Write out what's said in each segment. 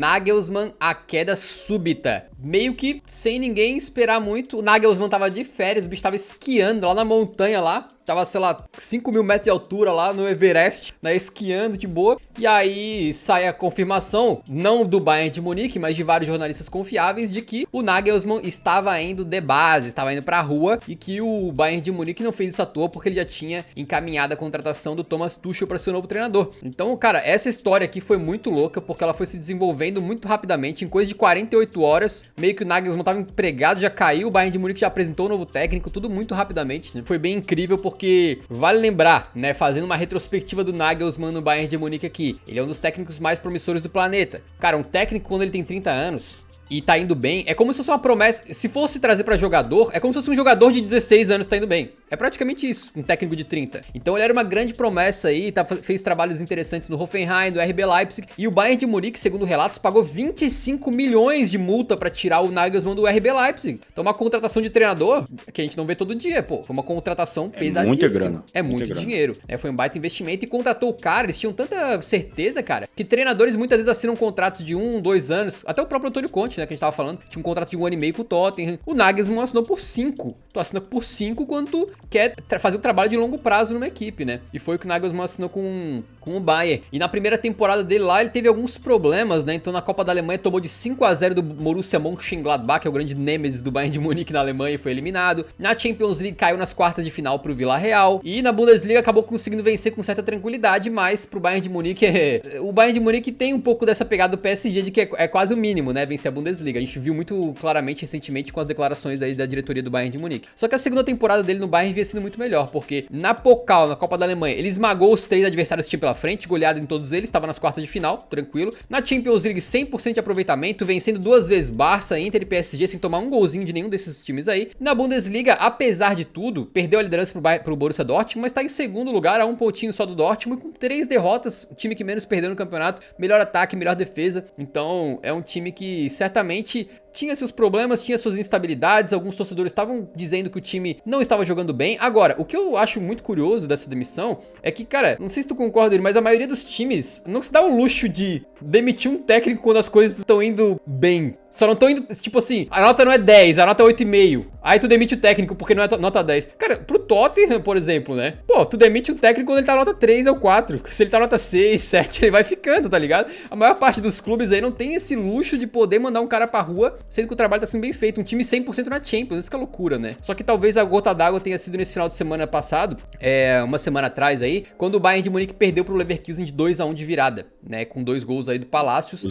Nagelsmann, a queda súbita. Meio que sem ninguém esperar muito, o Nagelsmann tava de férias, o bicho tava esquiando lá na montanha lá. Tava, sei lá, 5.000 metros de altura lá no Everest, né, esquiando de boa. E aí sai a confirmação, não do Bayern de Munique, mas de vários jornalistas confiáveis, de que o Nagelsmann estava indo de base, estava indo pra rua, e que o Bayern de Munique não fez isso à toa, porque ele já tinha encaminhado a contratação do Thomas Tuchel para ser o novo treinador. Então, cara, essa história aqui foi muito louca, porque ela foi se desenvolvendo muito rapidamente, em coisa de 48 horas, meio que o Nagelsmann estava empregado, já caiu, o Bayern de Munique já apresentou o novo técnico, tudo muito rapidamente, né? Foi bem incrível, porque vale lembrar, né, fazendo uma retrospectiva do Nagelsmann no Bayern de Munique aqui, ele é um dos técnicos mais promissores do planeta. Cara, um técnico quando ele tem 30 anos e tá indo bem, é como se fosse uma promessa. Se fosse trazer pra jogador, é como se fosse um jogador de 16 anos tá indo bem. É praticamente isso, um técnico de 30. Então ele era uma grande promessa aí, fez trabalhos interessantes no Hoffenheim, no RB Leipzig. E o Bayern de Munique, segundo relatos, pagou 25 milhões de multa pra tirar o Nagelsmann do RB Leipzig. Então uma contratação de treinador que a gente não vê todo dia, pô. Foi uma contratação pesadíssima. Muita grana. É muito dinheiro. Foi um baita investimento e contratou o cara, eles tinham tanta certeza, cara, que treinadores muitas vezes assinam contratos de 1, 2 anos. Até o próprio Antônio Conte, né, que a gente tava falando, tinha um contrato de 1 ano e meio com o Tottenham. O Nagelsmann assinou por 5. Tu assina por 5 quando tu quer fazer um trabalho de longo prazo numa equipe, né? E foi o que o Nagelsmann assinou com o Bayern. E na primeira temporada dele lá, ele teve alguns problemas, né? Então na Copa da Alemanha tomou de 5-0 do Borussia Mönchengladbach, que é o grande nêmesis do Bayern de Munique na Alemanha, e foi eliminado. Na Champions League caiu nas quartas de final pro Villarreal. E na Bundesliga acabou conseguindo vencer com certa tranquilidade, mas pro Bayern de Munique o Bayern de Munique tem um pouco dessa pegada do PSG de que é quase o mínimo, né? Vencer a Bundesliga. A gente viu muito claramente recentemente com as declarações aí da diretoria do Bayern de Munique. Só que a segunda temporada dele no Bayern vinha sendo muito melhor, porque na Pokal, na Copa da Alemanha, ele esmagou os 3 adversários que tinha pela frente, goleada em todos eles, estava nas quartas de final, tranquilo. Na Champions League, 100% de aproveitamento, vencendo 2 vezes Barça, Inter e PSG, sem tomar um golzinho de nenhum desses times aí. Na Bundesliga, apesar de tudo, perdeu a liderança pro Borussia Dortmund, mas tá em segundo lugar, a um pontinho só do Dortmund, com 3 derrotas, o time que menos perdeu no campeonato, melhor ataque, melhor defesa. Então, é um time que certamente tinha seus problemas, tinha suas instabilidades, alguns torcedores estavam dizendo que o time não estava jogando bem. Agora, o que eu acho muito curioso dessa demissão é que, cara, não sei se tu concorda, mas a maioria dos times não se dá o luxo de demitir um técnico quando as coisas estão indo bem. Só não estão indo, tipo assim, a nota não é 10, a nota é 8,5. Aí tu demite o técnico porque não é nota 10. Cara, pro Tottenham, por exemplo, né? Pô, tu demite o técnico quando ele tá na nota 3 ou 4. Se ele tá na nota 6, 7, ele vai ficando, tá ligado? A maior parte dos clubes aí não tem esse luxo de poder mandar um cara pra rua, sendo que o trabalho tá sendo bem feito. Um time 100% na Champions, isso que é loucura, né? Só que talvez a gota d'água tenha sido nesse final de semana passado, uma semana atrás aí, quando o Bayern de Munique perdeu pro Leverkusen de 2-1 de virada, né? Com 2 gols aí do Palacios.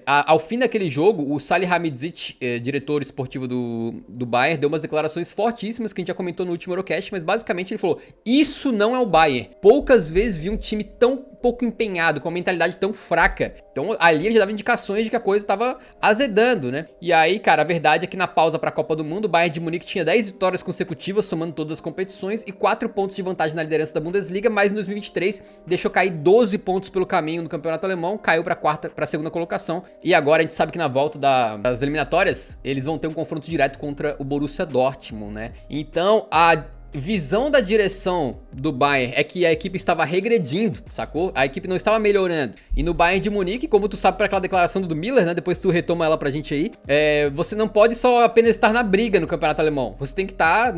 Ao fim daquele jogo, o Salihamidzic, diretor esportivo do Bayern, deu umas declarações fortíssimas que a gente já comentou no último Eurocast, mas basicamente ele falou: isso não é o Bayern. Poucas vezes vi um time tão pouco empenhado, com uma mentalidade tão fraca. Então ali ele já dava indicações de que a coisa tava azedando, né? E aí, cara, a verdade é que na pausa pra Copa do Mundo, o Bayern de Munique tinha 10 vitórias consecutivas, somando todas as competições, e 4 pontos de vantagem na liderança da Bundesliga, mas em 2023 deixou cair 12 pontos pelo caminho no campeonato alemão, caiu pra segunda colocação, e agora a gente sabe que na volta das eliminatórias, eles vão ter um confronto direto contra o Borussia Dortmund, né? Então, a visão da direção do Bayern é que a equipe estava regredindo, sacou? A equipe não estava melhorando. E no Bayern de Munique, como tu sabe para aquela declaração do Miller, né? Depois tu retoma ela pra gente aí. Você não pode só apenas estar na briga no campeonato alemão. Você tem que estar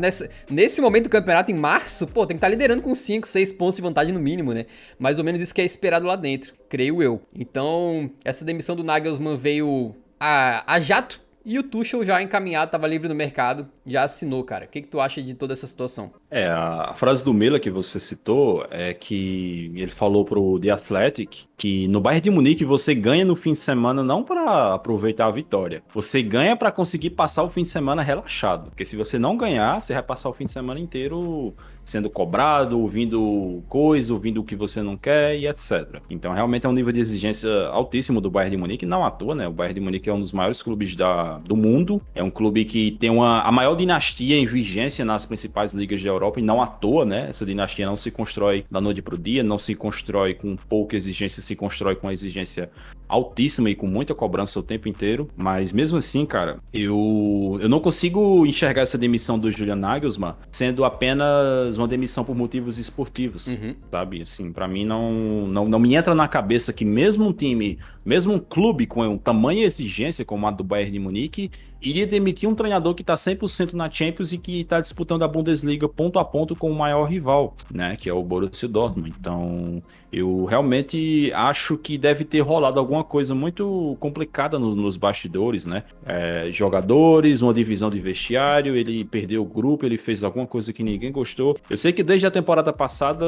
nesse momento do campeonato, em março, pô, tem que estar liderando com 5, 6 pontos de vantagem no mínimo, né? Mais ou menos isso que é esperado lá dentro, creio eu. Então, essa demissão do Nagelsmann veio a jato. E o Tuchel já encaminhado, tava livre no mercado, já assinou, cara. O que tu acha de toda essa situação? A frase do Miller que você citou é que ele falou pro The Athletic que no Bayern de Munique você ganha no fim de semana não para aproveitar a vitória. Você ganha para conseguir passar o fim de semana relaxado. Porque se você não ganhar, você vai passar o fim de semana inteiro sendo cobrado, ouvindo o que você não quer e etc. Então realmente é um nível de exigência altíssimo do Bayern de Munique, não à toa, né? O Bayern de Munique é um dos maiores clubes do mundo, é um clube que tem a maior dinastia em vigência nas principais ligas da Europa, e não à toa, né? Essa dinastia não se constrói da noite pro dia, não se constrói com pouca exigência, se constrói com uma exigência altíssima e com muita cobrança o tempo inteiro, mas mesmo assim, cara, eu não consigo enxergar essa demissão do Julian Nagelsmann sendo apenas uma demissão por motivos esportivos, sabe? Assim, pra mim não me entra na cabeça que mesmo um time, mesmo um clube com tamanha exigência como a do Bayern de Munique, iria demitir um treinador que tá 100% na Champions e que tá disputando a Bundesliga ponto a ponto com o maior rival, né, que é o Borussia Dortmund. Então, eu realmente acho que deve ter rolado alguma coisa muito complicada nos bastidores, né? Jogadores, uma divisão de vestiário, ele perdeu o grupo, ele fez alguma coisa que ninguém gostou. Eu sei que desde a temporada passada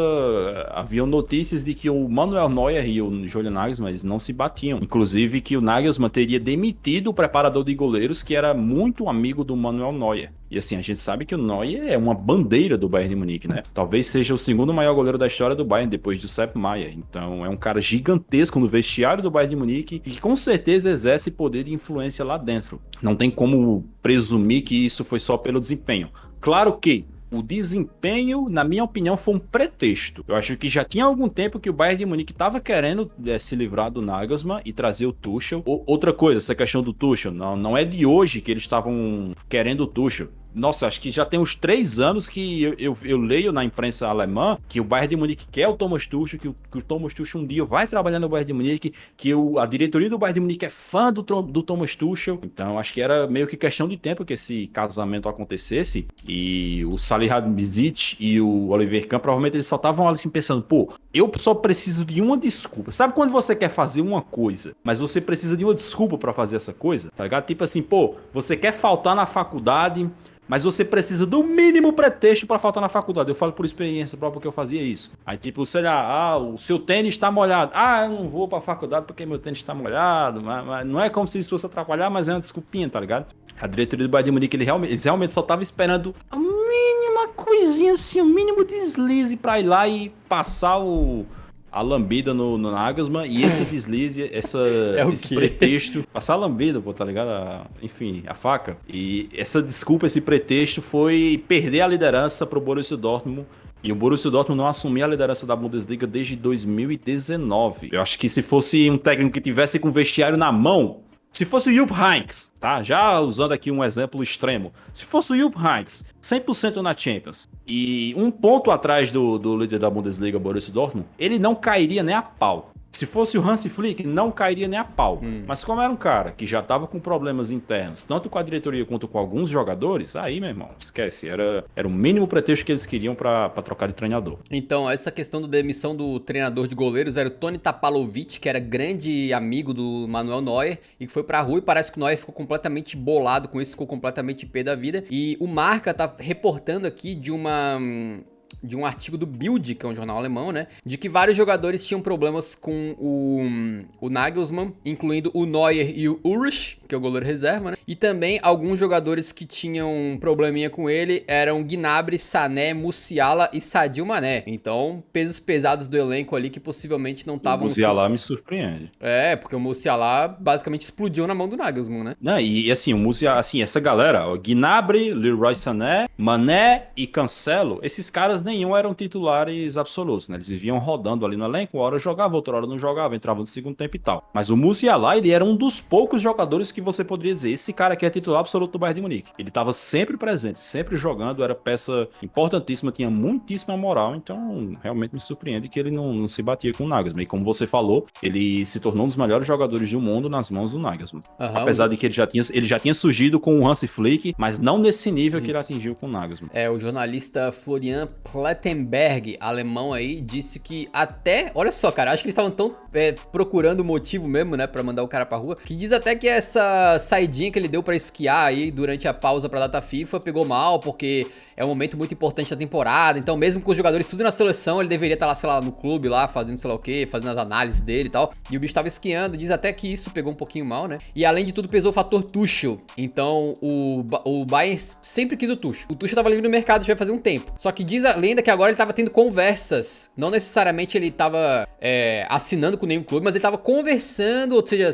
haviam notícias de que o Manuel Neuer e o Julian Nagelsmann eles não se batiam. Inclusive que o Nagelsmann teria demitido o preparador de goleiros que era muito amigo do Manuel Neuer. E assim, a gente sabe que o Neuer é uma bandeira do Bayern de Munique, né? Talvez seja o segundo maior goleiro da história do Bayern, depois do Sepp Maier. Então é um cara gigantesco no vestiário do Bayern de Munique e que com certeza exerce poder de influência lá dentro. Não tem como presumir que isso foi só pelo desempenho. Claro que o desempenho, na minha opinião, foi um pretexto. Eu acho que já tinha algum tempo que o Bayern de Munique estava querendo se livrar do Nagelsmann e trazer o Tuchel. Outra coisa, essa questão do Tuchel, não é de hoje que eles estavam querendo o Tuchel. Nossa, acho que já tem uns 3 anos que eu leio na imprensa alemã que o Bayern de Munique quer o Thomas Tuchel, que o Thomas Tuchel um dia vai trabalhar no Bayern de Munique, que a diretoria do Bayern de Munique é fã do Thomas Tuchel. Então, acho que era meio que questão de tempo que esse casamento acontecesse. E o Salihamidzic e o Oliver Kahn, provavelmente eles só estavam assim pensando, pô, eu só preciso de uma desculpa. Sabe quando você quer fazer uma coisa, mas você precisa de uma desculpa pra fazer essa coisa? Tá ligado? Tipo assim, pô, você quer faltar na faculdade, mas você precisa do mínimo pretexto pra faltar na faculdade. Eu falo por experiência própria que eu fazia isso. Aí tipo, sei lá, o seu tênis tá molhado. Eu não vou pra faculdade porque meu tênis tá molhado. Mas não é como se isso fosse atrapalhar, mas é uma desculpinha, tá ligado? A diretoria do Bayern de Munique, eles realmente só tava esperando a mínima coisinha assim, o mínimo deslize pra ir lá e passar a lambida no Nagelsmann, e esse deslize, esse pretexto, passar a lambida, pô, tá ligado? Enfim, a faca. E essa desculpa, esse pretexto foi perder a liderança pro Borussia Dortmund. E o Borussia Dortmund não assumia a liderança da Bundesliga desde 2019. Eu acho que se fosse um técnico que tivesse com o vestiário na mão, se fosse o Jupp Heynckes, tá? Já usando aqui um exemplo extremo. Se fosse o Jupp Heynckes, 100% na Champions, e um ponto atrás do líder da Bundesliga, Borussia Dortmund, ele não cairia nem a pau. Se fosse o Hansi Flick, não cairia nem a pau. Mas como era um cara que já tava com problemas internos, tanto com a diretoria quanto com alguns jogadores, aí, meu irmão, esquece. Era o mínimo pretexto que eles queriam pra trocar de treinador. Então, essa questão da demissão do treinador de goleiros era o Toni Tapalovic, que era grande amigo do Manuel Neuer, e que foi pra rua, e parece que o Neuer ficou completamente bolado com isso, ficou completamente pé da vida. E o Marca tá reportando aqui de um artigo do Bild, que é um jornal alemão, né? De que vários jogadores tinham problemas com o Nagelsmann, incluindo o Neuer e o Ulrich, que é o goleiro reserva, né? E também alguns jogadores que tinham um probleminha com ele eram Gnabry, Sané, Musiala e Sadio Mané. Então, pesos pesados do elenco ali que possivelmente não estavam... O Musiala me surpreende. Porque o Musiala basicamente explodiu na mão do Nagelsmann, né? Não, e assim, o Musiala, assim, essa galera, o Gnabry, Leroy Sané, Mané e Cancelo, esses caras nenhum eram titulares absolutos, né? Eles viviam rodando ali no elenco, uma hora jogava, outra hora não jogava, entrava no segundo tempo e tal. Mas o Musiala, ele era um dos poucos jogadores que você poderia dizer, esse cara aqui é titular absoluto do Bayern de Munique. Ele estava sempre presente, sempre jogando, era peça importantíssima, tinha muitíssima moral, então realmente me surpreende que ele não se batia com o Nagelsmann. E como você falou, ele se tornou um dos melhores jogadores do mundo nas mãos do Nagelsmann. Apesar de que ele já tinha surgido com o Hansi Flick, mas não nesse nível que ele atingiu com o Nagelsmann. O jornalista Florian Plettenberg, alemão aí, disse que até... Olha só, cara, acho que eles estavam tão procurando motivo mesmo, né, pra mandar o cara pra rua, que diz até que essa saidinha que ele deu pra esquiar aí durante a pausa pra data FIFA pegou mal, porque é um momento muito importante da temporada, então mesmo com os jogadores tudo na seleção, ele deveria estar lá, sei lá, no clube lá, fazendo sei lá o quê, fazendo as análises dele e tal, e o bicho tava esquiando, diz até que isso pegou um pouquinho mal, né, e além de tudo pesou o fator Tuchel, então o Bayern sempre quis o Tuchel tava livre no mercado já vai fazer um tempo, só que diz a lenda que agora ele tava tendo conversas. Não necessariamente ele tava assinando com nenhum clube, mas ele tava conversando, ou seja,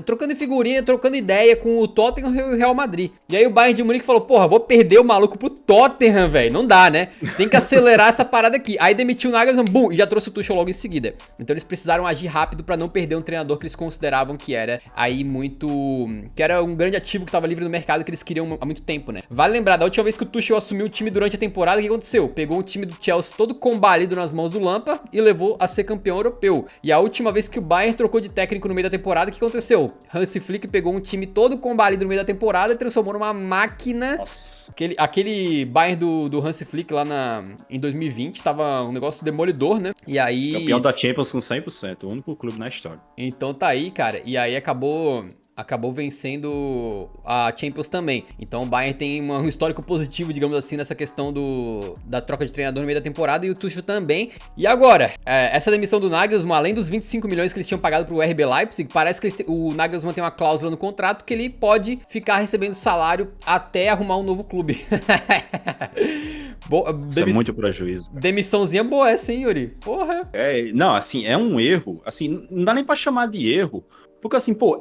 trocando figurinha, trocando ideia com o Tottenham e o Real Madrid. E aí o Bayern de Munique falou, porra, vou perder o maluco pro Tottenham, velho. Não dá, né? Tem que acelerar essa parada aqui. Aí demitiu o Nagelsmann, bum, e já trouxe o Tuchel logo em seguida. Então eles precisaram agir rápido pra não perder um treinador que eles consideravam que era aí que era um grande ativo que tava livre no mercado, que eles queriam há muito tempo, né? Vale lembrar, da última vez que o Tuchel assumiu o time durante a temporada, o que aconteceu? Pegou o time do Chelsea todo combalido nas mãos do Lampard e levou a ser campeão europeu. E a última vez que o Bayern trocou de técnico no meio da temporada, o que aconteceu? Hansi Flick pegou um time todo combalido no meio da temporada e transformou numa máquina. Nossa. Aquele Bayern do Hansi Flick lá em 2020 tava um negócio demolidor, né? E aí... Campeão da Champions com 100%, o único clube na história. Então tá aí, cara. E aí acabou vencendo a Champions também. Então o Bayern tem um histórico positivo, digamos assim, nessa questão da troca de treinador no meio da temporada, e o Tuchel também. E agora, essa demissão do Nagelsmann, além dos 25 milhões que eles tinham pagado pro RB Leipzig, parece que o Nagelsmann tem uma cláusula no contrato que ele pode ficar recebendo salário até arrumar um novo clube. Isso é muito prejuízo. Cara. Demissãozinha boa essa, hein, Yuri? Porra. Não, assim, é um erro. Assim, não dá nem pra chamar de erro. Porque assim, pô,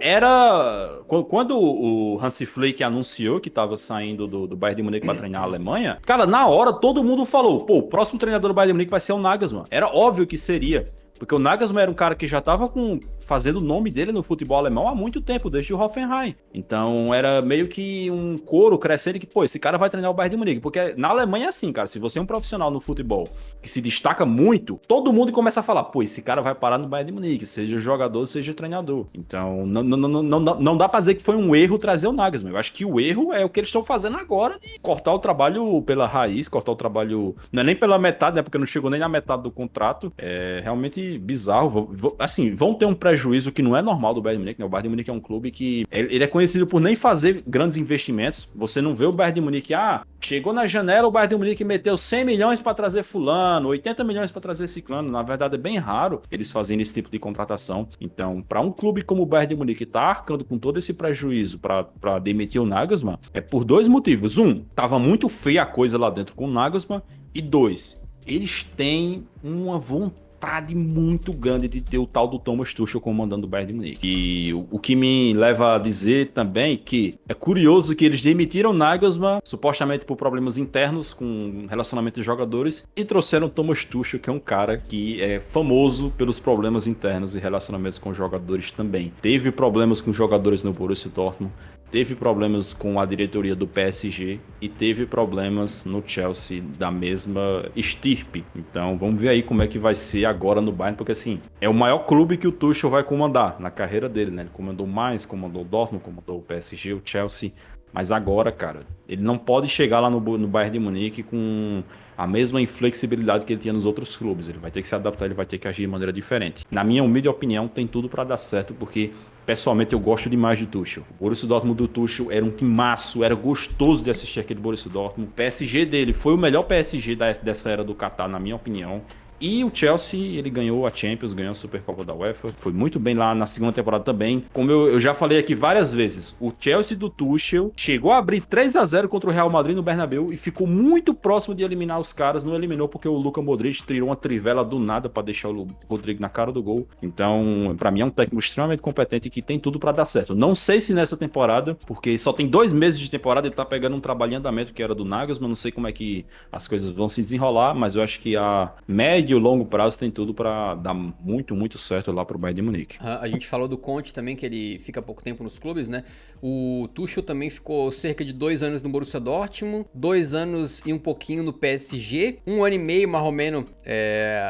quando o Hansi Flick anunciou que tava saindo do Bayern de Munique pra treinar a Alemanha, cara, na hora todo mundo falou, pô, o próximo treinador do Bayern de Munique vai ser o Nagelsmann. Era óbvio que seria. Porque o Nagelsmann era um cara que já tava fazendo o nome dele no futebol alemão há muito tempo, desde o Hoffenheim. Então era meio que um coro crescendo que, pô, esse cara vai treinar o Bayern de Munique. Porque na Alemanha é assim, cara, se você é um profissional no futebol que se destaca muito, todo mundo começa a falar, pô, esse cara vai parar no Bayern de Munique, seja jogador, seja treinador. Então não dá pra dizer que foi um erro trazer o Nagelsmann. Eu acho que o erro é o que eles estão fazendo agora, de cortar o trabalho pela raiz, cortar o trabalho, não é nem pela metade, né, porque não chegou nem na metade do contrato. É realmente bizarro, assim, vão ter um prejuízo que não é normal do Bayern de Munique, né? O Bayern de Munique é um clube que ele é conhecido por nem fazer grandes investimentos. Você não vê o Bayern de Munique, chegou na janela, o Bayern de Munique meteu 100 milhões para trazer fulano, 80 milhões para trazer ciclano. Na verdade é bem raro eles fazerem esse tipo de contratação. Então, para um clube como o Bayern de Munique tá arcando com todo esse prejuízo para demitir o Nagelsmann, é por dois motivos. Um, tava muito feia a coisa lá dentro com o Nagelsmann, e dois, eles têm uma vontade muito grande de ter o tal do Thomas Tuchel comandando o Bayern de Munique. E o que me leva a dizer também que é curioso que eles demitiram Nagelsmann, supostamente por problemas internos com relacionamento de jogadores, e trouxeram Thomas Tuchel, que é um cara que é famoso pelos problemas internos e relacionamentos com jogadores também. Teve problemas com jogadores no Borussia Dortmund, teve problemas com a diretoria do PSG e teve problemas no Chelsea da mesma estirpe. Então vamos ver aí como é que vai ser agora no Bayern, porque assim, é o maior clube que o Tuchel vai comandar na carreira dele, né? Ele comandou mais, comandou o Dortmund, comandou o PSG, o Chelsea, mas agora, cara, ele não pode chegar lá no Bayern de Munique com a mesma inflexibilidade que ele tinha nos outros clubes. Ele vai ter que se adaptar, ele vai ter que agir de maneira diferente. Na minha humilde opinião, tem tudo para dar certo, porque pessoalmente eu gosto demais do Tuchel. O Borussia Dortmund do Tuchel era um timaço, era gostoso de assistir aquele Borussia Dortmund. O PSG dele foi o melhor PSG dessa era do Qatar, na minha opinião. E o Chelsea, ele ganhou a Champions, ganhou a Supercopa da UEFA, foi muito bem lá na segunda temporada também. Como eu já falei aqui várias vezes, o Chelsea do Tuchel chegou a abrir 3-0 contra o Real Madrid no Bernabéu e ficou muito próximo de eliminar os caras. Não eliminou porque o Luka Modric tirou uma trivela do nada para deixar o Rodrigo na cara do gol. Então, para mim é um técnico extremamente competente que tem tudo para dar certo. Não sei se nessa temporada, porque só tem 2 meses de temporada, ele tá pegando um trabalho em andamento que era do Nagelsmann, não sei como é que as coisas vão se desenrolar, mas eu acho que a média e o longo prazo tem tudo para dar muito, muito certo lá pro Bayern de Munique. A gente falou do Conte também, que ele fica pouco tempo nos clubes, né? O Tuchel também ficou cerca de 2 anos no Borussia Dortmund, 2 anos e um pouquinho no PSG, 1 ano e meio, mais ou menos,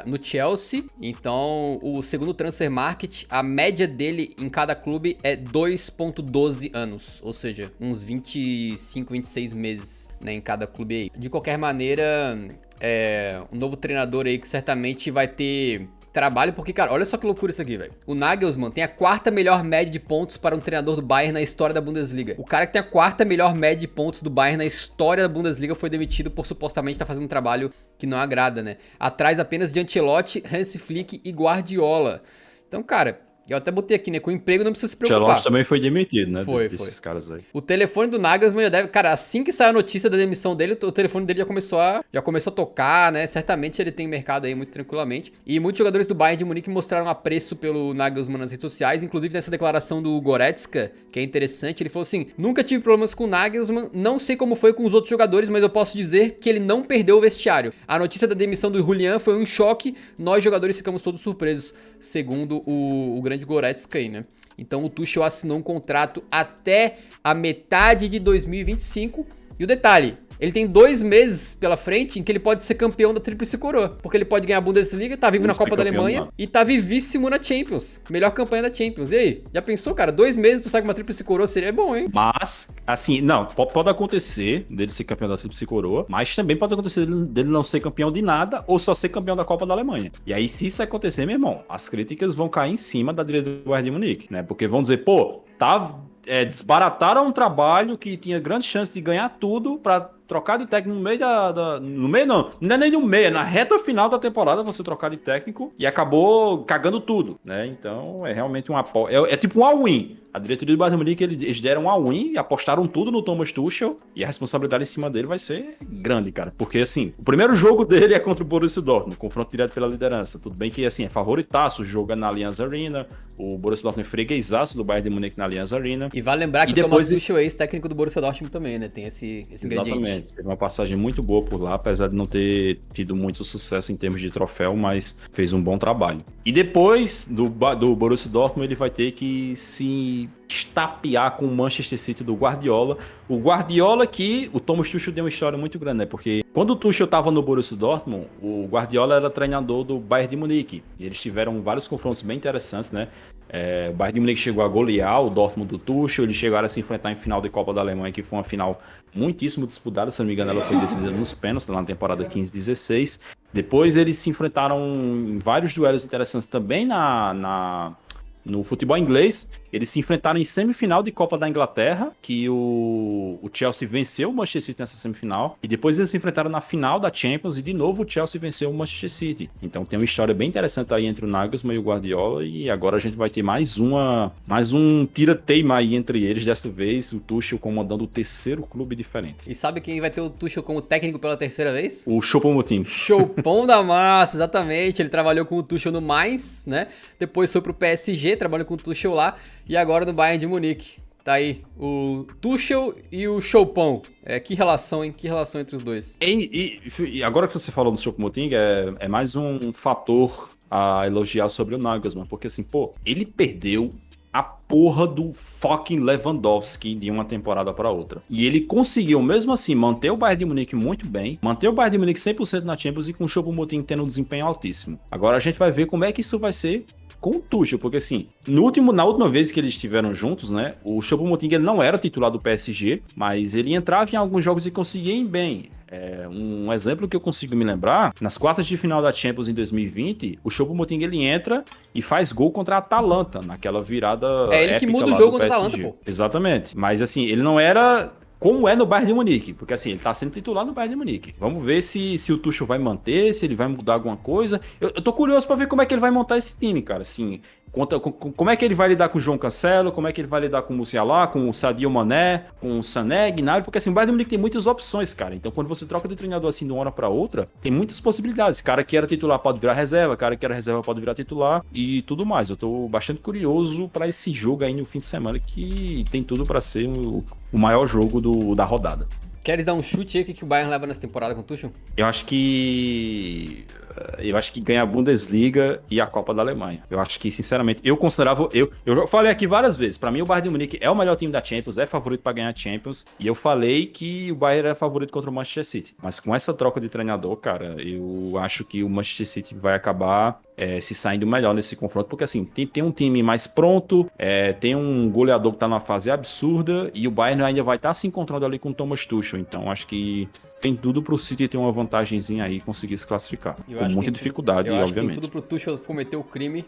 no Chelsea. Então, o segundo Transfer Market, a média dele em cada clube é 2,12 anos, ou seja, uns 25, 26 meses, né, em cada clube aí. De qualquer maneira, um novo treinador aí que certamente vai ter trabalho, porque, cara, olha só que loucura isso aqui, velho. O Nagelsmann tem a 4ª melhor média de pontos para um treinador do Bayern na história da Bundesliga. O cara que tem a 4ª melhor média de pontos do Bayern na história da Bundesliga foi demitido por supostamente estar fazendo um trabalho que não agrada, né? Atrás apenas de Ancelotti, Hansi Flick e Guardiola. Então, cara, Eu até botei aqui, né? Com emprego não precisa se O preocupar. Ancelotti também foi demitido, né? Foi. Desses caras aí. O telefone do Nagelsmann já deve... Cara, assim que saiu a notícia da demissão dele, o telefone dele já começou a tocar, né? Certamente ele tem mercado aí muito tranquilamente. E muitos jogadores do Bayern de Munique mostraram apreço pelo Nagelsmann nas redes sociais. Inclusive nessa declaração do Goretzka, que é interessante. Ele falou assim, nunca tive problemas com o Nagelsmann, não sei como foi com os outros jogadores, mas eu posso dizer que ele não perdeu o vestiário. A notícia da demissão do Julian foi um choque. Nós jogadores ficamos todos surpresos, segundo o grande Goretzka aí, né? Então o Tuchel assinou um contrato até a metade de 2025. E o detalhe, ele tem 2 meses pela frente em que ele pode ser campeão da Tríplice Coroa. Porque ele pode ganhar a Bundesliga, tá vivo na Copa da Alemanha e tá vivíssimo na Champions. Melhor campanha da Champions. E aí, já pensou, cara? 2 meses tu sai com uma Tríplice Coroa, seria bom, hein? Mas, assim, não, pode acontecer dele ser campeão da Tríplice Coroa, mas também pode acontecer dele não ser campeão de nada ou só ser campeão da Copa da Alemanha. E aí, se isso acontecer, meu irmão, as críticas vão cair em cima da diretoria do Bayern de Munique, né? Porque vão dizer, pô, desbarataram um trabalho que tinha grande chance de ganhar tudo pra trocar de técnico no meio no meio não é nem no meio, é na reta final da temporada você trocar de técnico e acabou cagando tudo, né? Então é realmente é tipo um all-in. A diretoria do Bayern de Munique, eles deram um all-in e apostaram tudo no Thomas Tuchel e a responsabilidade em cima dele vai ser grande, cara. Porque, assim, o primeiro jogo dele é contra o Borussia Dortmund, confronto direto pela liderança. Tudo bem que, assim, é favoritaço, o jogo é na Allianz Arena, o Borussia Dortmund é freguesaço do Bayern de Munique na Allianz Arena. E vale lembrar que o Thomas Tuchel é ex-técnico do Borussia Dortmund também, né? Tem esse ingrediente. Exatamente. Teve uma passagem muito boa por lá, apesar de não ter tido muito sucesso em termos de troféu, mas fez um bom trabalho. E depois do Borussia Dortmund, ele vai ter que se estapear com o Manchester City do Guardiola. O Guardiola que o Thomas Tuchel deu uma história muito grande, né? Porque quando o Tuchel estava no Borussia Dortmund, o Guardiola era treinador do Bayern de Munique. E eles tiveram vários confrontos bem interessantes, né? O Bayern de Munique chegou a golear o Dortmund do Tuchel, eles chegaram a se enfrentar em final de Copa da Alemanha, que foi uma final muitíssimo disputada, se não me engano ela foi decidida nos pênaltis, na temporada 15-16. Depois eles se enfrentaram em vários duelos interessantes também no futebol inglês. Eles se enfrentaram em semifinal de Copa da Inglaterra, que o Chelsea venceu o Manchester City nessa semifinal, e depois eles se enfrentaram na final da Champions, e de novo o Chelsea venceu o Manchester City. Então tem uma história bem interessante aí entre o Nagelsmann e o Guardiola, e agora a gente vai ter mais um tira-teima aí entre eles, dessa vez o Tuchel comandando o terceiro clube diferente. E sabe quem vai ter o Tuchel como técnico pela terceira vez? O Choupo-Moting. Choupão da massa, exatamente. Ele trabalhou com o Tuchel no Mainz, né? Depois foi pro PSG, trabalhou com o Tuchel lá, e agora no Bayern de Munique. Tá aí, o Tuchel e o Choupão. Que relação, hein? Que relação entre os dois. E agora que você falou do Choupo-Moting, é mais um fator a elogiar sobre o Nagelsmann, porque assim, pô, ele perdeu a porra do fucking Lewandowski de uma temporada para outra. E ele conseguiu, mesmo assim, manter o Bayern de Munique muito bem, manter o Bayern de Munique 100% na Champions e com o Choupo-Moting tendo um desempenho altíssimo. Agora a gente vai ver como é que isso vai ser com o Tuchel, porque assim, na última vez que eles estiveram juntos, né, o Choupo-Moting ele não era titular do PSG, mas ele entrava em alguns jogos e conseguia ir bem. Um exemplo que eu consigo me lembrar, nas quartas de final da Champions em 2020, o Choupo-Moting ele entra e faz gol contra a Atalanta, naquela virada ele que muda o jogo contra a Atalanta, pô. Exatamente, mas assim, ele não era como é no Bayern de Munique, porque assim, ele tá sendo titular no Bayern de Munique. Vamos ver se o Tuchel vai manter, se ele vai mudar alguma coisa. Eu tô curioso pra ver como é que ele vai montar esse time, cara, assim, como é que ele vai lidar com o João Cancelo, como é que ele vai lidar com o Musiala, com o Sadio Mané, com o Sané, Gnabry, porque assim, o Bayern de Munique tem muitas opções, cara. Então quando você troca de treinador assim de uma hora pra outra, tem muitas possibilidades. Cara que era titular pode virar reserva, cara que era reserva pode virar titular e tudo mais. Eu tô bastante curioso pra esse jogo aí no fim de semana, que tem tudo pra ser o maior jogo da rodada. Queres dar um chute aí que o Bayern leva nessa temporada com o Tuchel? Eu acho que ganha a Bundesliga e a Copa da Alemanha. Eu acho que, sinceramente, eu considerava... Eu já falei aqui várias vezes, pra mim o Bayern de Munique é o melhor time da Champions, é favorito pra ganhar a Champions, e eu falei que o Bayern era favorito contra o Manchester City. Mas com essa troca de treinador, cara, eu acho que o Manchester City vai acabar se saindo melhor nesse confronto, porque assim, tem um time mais pronto, tem um goleador que tá numa fase absurda, e o Bayern ainda vai estar se encontrando ali com o Thomas Tuchel, então acho que tem tudo pro City ter uma vantagenzinha aí e conseguir se classificar. Com muita dificuldade, obviamente. Tem tudo pro Tuchel cometer o crime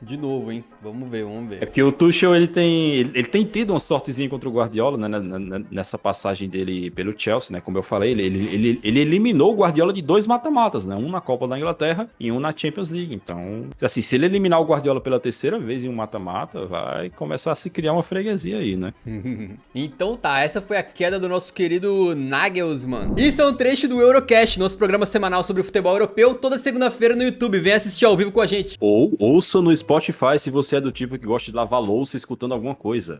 De novo, hein? Vamos ver, vamos É ver. porque o Tuchel, ele tem tido uma sortezinha contra o Guardiola, né, nessa passagem dele pelo Chelsea, né, como eu falei, ele eliminou o Guardiola de 2 mata-matas, né, um na Copa da Inglaterra e um na Champions League. Então, assim, se ele eliminar o Guardiola pela terceira vez em um mata-mata, vai começar a se criar uma freguesia aí, né. Então tá, essa foi a queda do nosso querido Nagelsmann. Isso é um trecho do Eurocast, nosso programa semanal sobre o futebol europeu, toda segunda-feira no YouTube. Vem assistir ao vivo com a gente. Ou ouça no Spotify se você é do tipo que gosta de lavar louça escutando alguma coisa.